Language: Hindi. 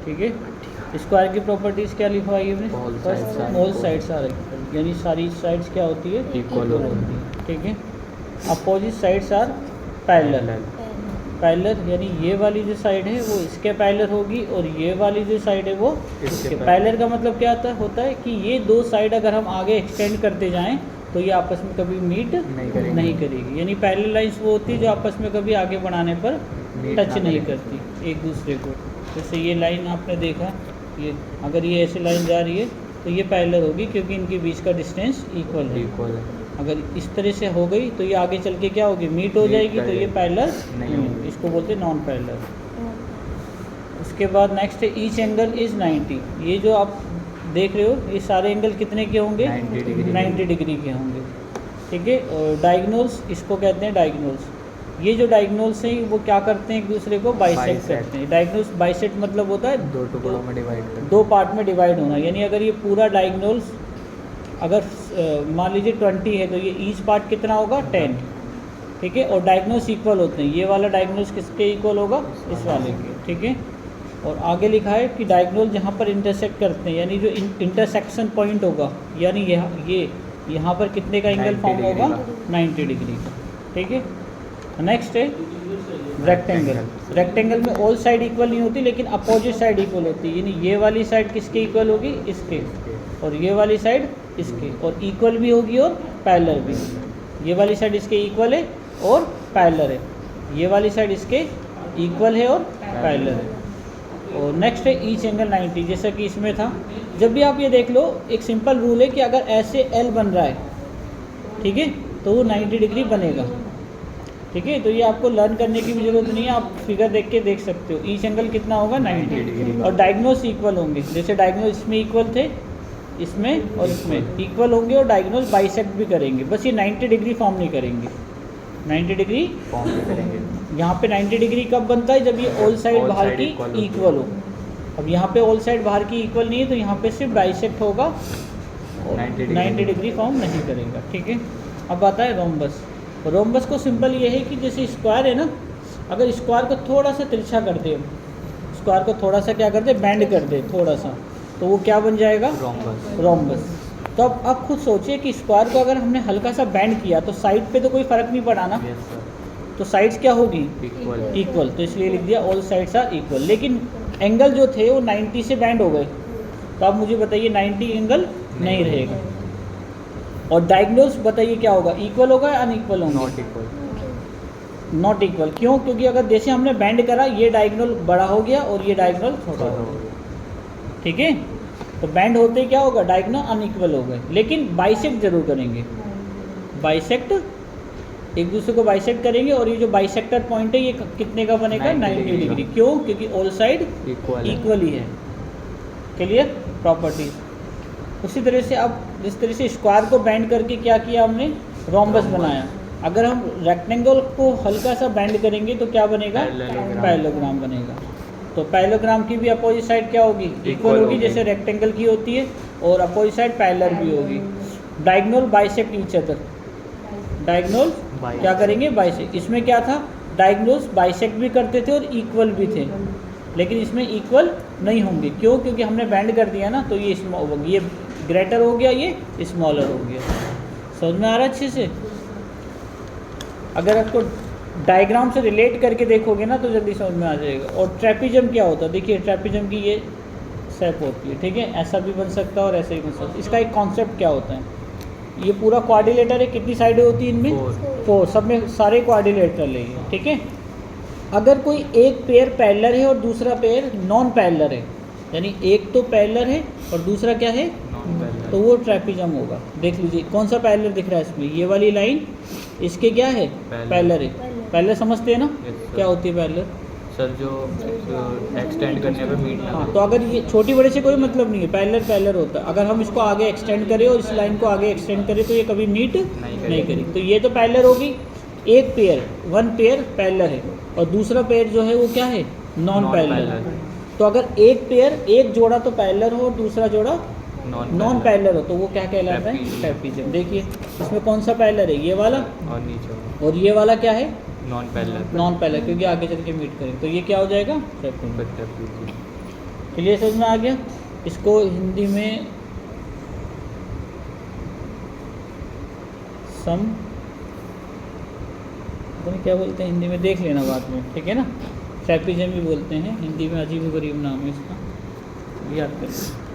ठीक है। स्क्वायर की प्रॉपर्टीज़ क्या लिखवाई हमने? First all sides are equal, यानी सारी साइड्स क्या होती है? इक्वल होती है, ठीक है। Opposite sides are parallel. Parallel यानी ये वाली जो साइड है वो इसके पैरेलल होगी और ये वाली जो साइड है वो इसके। पैरेलल का मतलब क्या होता है कि ये दो साइड अगर हम आगे एक्सटेंड करते जाएं तो ये आपस में कभी मीट नहीं करेगी। यानी पैरेलल लाइंस वो होती है जो आपस में कभी आगे बढ़ाने पर टच नहीं करती एक दूसरे को। जैसे ये लाइन आपने देखा, ये अगर ये ऐसे लाइन जा रही है तो ये पैरेलल होगी क्योंकि इनके बीच का डिस्टेंस इक्वल है। अगर इस तरह से हो गई तो ये आगे चल के क्या होगी? मीट हो जाएगी, तो ये पैरेलल नहीं होगी, इसको बोलते हैं नॉन पैरेलल। उसके बाद नेक्स्ट है ईच एंगल इज़ 90। ये जो आप देख रहे हो ये सारे एंगल कितने के होंगे? 90 डिग्री के होंगे, ठीक है। और डायगोनल्स इसको कहते हैं डायगोनल्स। ये जो डायगोनल्स हैं वो क्या करते हैं? एक दूसरे को बाइसेक्ट करते हैं। डायगोनल्स बाइसेक्ट मतलब होता है दो टुकड़ों में डिवाइड करना, दो पार्ट में डिवाइड होना। यानी अगर ये पूरा डायगोनल्स अगर मान लीजिए 20 है तो ये ईच पार्ट कितना होगा? 10, ठीक है। और डायगोनल्स इक्वल होते हैं, ये वाला डायगोनल्स किसके इक्वल होगा? इस वाले के, ठीक है। और आगे लिखा है कि डायगोनल जहाँ पर इंटरसेक्ट करते हैं, यानी जो इंटरसेक्शन पॉइंट होगा, यानी ये यहाँ पर कितने का एंगल फॉर्म होगा? 90 डिग्री का, ठीक है। नेक्स्ट है रेक्टेंगल। रेक्टेंगल में ऑल साइड इक्वल नहीं होती लेकिन अपोजिट साइड इक्वल होती है। यानी ये वाली साइड किसके इक्वल होगी? इसके। और ये वाली साइड इसके, और इक्वल भी होगी और पैरेलल भी। ये वाली साइड इसके इक्वल है और पैरेलल है, ये वाली साइड इसके इक्वल है और पैरेलल है। और नेक्स्ट है ईच एंगल 90, जैसा कि इसमें था। जब भी आप ये देख लो, एक सिंपल रूल है कि अगर ऐसे एल बन रहा है, ठीक है, तो वो 90 डिग्री बनेगा, ठीक है। तो ये आपको लर्न करने की भी जरूरत नहीं है, आप फिगर देख के देख सकते हो। ईच एंगल कितना होगा? 90 डिग्री। और डायगोनल्स इक्वल होंगे, जैसे डायगोनल इसमें इक्वल थे, इसमें और इसमें इक्वल होंगे और डायगोनल बाइसेक्ट भी करेंगे, बस ये 90 डिग्री फॉर्म नहीं करेंगे। 90 डिग्री फॉर्म नहीं करेंगे। यहाँ पे 90 डिग्री कब बनता है? जब ये ऑल साइड बाहर की इक्वल हो। अब यहाँ पे ऑल साइड बाहर की इक्वल नहीं है तो यहाँ पे सिर्फ बाइसेक्ट होगा और 90 डिग्री फॉर्म नहीं करेगा, ठीक है। अब आता है रोम्बस। रोम्बस को सिंपल ये है कि जैसे स्क्वायर है ना, अगर स्क्वायर को थोड़ा सा तिरछा कर दे, स्क्वायर को थोड़ा सा क्या कर दे? बैंड कर दे थोड़ा सा, तो वो क्या बन जाएगा? रोम्बस। तो अब आप खुद सोचिए कि स्क्वायर को अगर हमने हल्का सा बैंड किया तो साइड पे तो कोई फ़र्क नहीं पड़ा ना, तो साइड्स क्या होगी? इक्वल। तो इसलिए लिख दिया ऑल साइड्स आर इक्वल। लेकिन एंगल जो थे वो 90 से बैंड हो गए, तो आप मुझे बताइए 90 एंगल नहीं रहेगा। और डायगोनल्स बताइए क्या होगा? इक्वल होगा या अनइक्वल होंगे? Not equal. क्यों? क्योंकि अगर जैसे हमने बैंड करा, ये डायगोनल बड़ा हो गया और ये डायगोनल छोटा हो गया, ठीक है। तो बैंड होते क्या होगा? डायगोनल अनइक्वल हो गए। लेकिन बाइसेक्ट जरूर करेंगे, बाइसेक्ट एक दूसरे को बाइसेक्ट करेंगे। और ये जो बाइसेक्टर पॉइंट है ये कितने का बनेगा? 90 डिग्री। क्यों? क्योंकि ऑल साइड इक्वल ही है। क्लियर? प्रॉपर्टीज। उसी तरह से अब जिस तरह से स्क्वायर को बैंड करके क्या किया हमने? रोम्बस बनाया। अगर हम रेक्टेंगल को हल्का सा बैंड करेंगे तो क्या बनेगा? पैरेललोग्राम बनेगा। तो पैरेललोग्राम की भी अपोजिट साइड क्या होगी? इक्वल होगी, जैसे रेक्टेंगल की होती है, और अपोजिट साइड पैरेलल भी होगी। Diagonal bisect each other. Diagonal क्या करेंगे? बाइसेक्ट। इसमें क्या था? डायगोनल्स बाइसेक्ट भी करते थे और इक्वल भी थे, लेकिन इसमें इक्वल नहीं होंगे। क्यों? क्योंकि हमने बैंड कर दिया ना, तो ये ग्रेटर हो गया, ये स्मॉलर हो गया। समझ में आ रहा है अच्छे से? अगर आपको डायग्राम से रिलेट करके देखोगे ना तो जल्दी समझ में आ जाएगा। और ट्रेपिजम क्या होता है? देखिए ट्रेपिजम की ये शेप होती है, ठीक है। ऐसा भी बन सकता है और ऐसा ही बन सकता है। इसका एक कॉन्सेप्ट क्या होता है? ये पूरा क्वाड्रिलेटर है, कितनी साइडें होती हैं इनमें? 4। सब में सारे क्वाड्रिलेटरल है ये, ठीक है। अगर कोई एक पेयर पैरेलल है और दूसरा पेयर नॉन पैरेलल है, यानी एक तो पैरेलल है और दूसरा क्या है? तो वो ट्रेपिजम होगा। देख लीजिए कौन सा पैरेलल दिख रहा है इसमें? ये वाली लाइन इसके क्या है? पैरेलल है। पैरेलल समझते हैं ना? क्या होती है पैरेलल? सर जो एक्सटेंड करने पे मीट ना। हाँ, तो अगर ये छोटी बड़े से कोई मतलब नहीं है, पैरेलल पैरेलल होता है। अगर हम इसको आगे एक्सटेंड करें और इस लाइन को आगे एक्सटेंड करें तो ये कभी मीट नहीं करेगी। तो ये तो पैरेलल होगी। एक पेयर, वन पेयर पैरेलल है और दूसरा पेयर जो है वो क्या है? Non parallel. तो अगर एक पेयर, एक जोड़ा तो पैरेलल हो और दूसरा जोड़ा नॉन पैरेलल हो, तो वो क्या कहलाता है? ट्रेपिजम। देखिए इसमें कौन सा पैरेलल है? ये वाला और नीचे, और ये वाला क्या है? नॉन नॉन पैरेलल, क्योंकि आगे चल के मीट करें, तो ये क्या हो जाएगा? ट्रेपिजम। क्लियर समझ में आ गया। इसको हिंदी में सम, पता नहीं क्या बोलते हैं हिंदी में, देख लेना बाद में, ठीक है ना। ट्रैपिजम भी बोलते हैं हिंदी में, अजीब गरीब नाम है इसका, याद करें।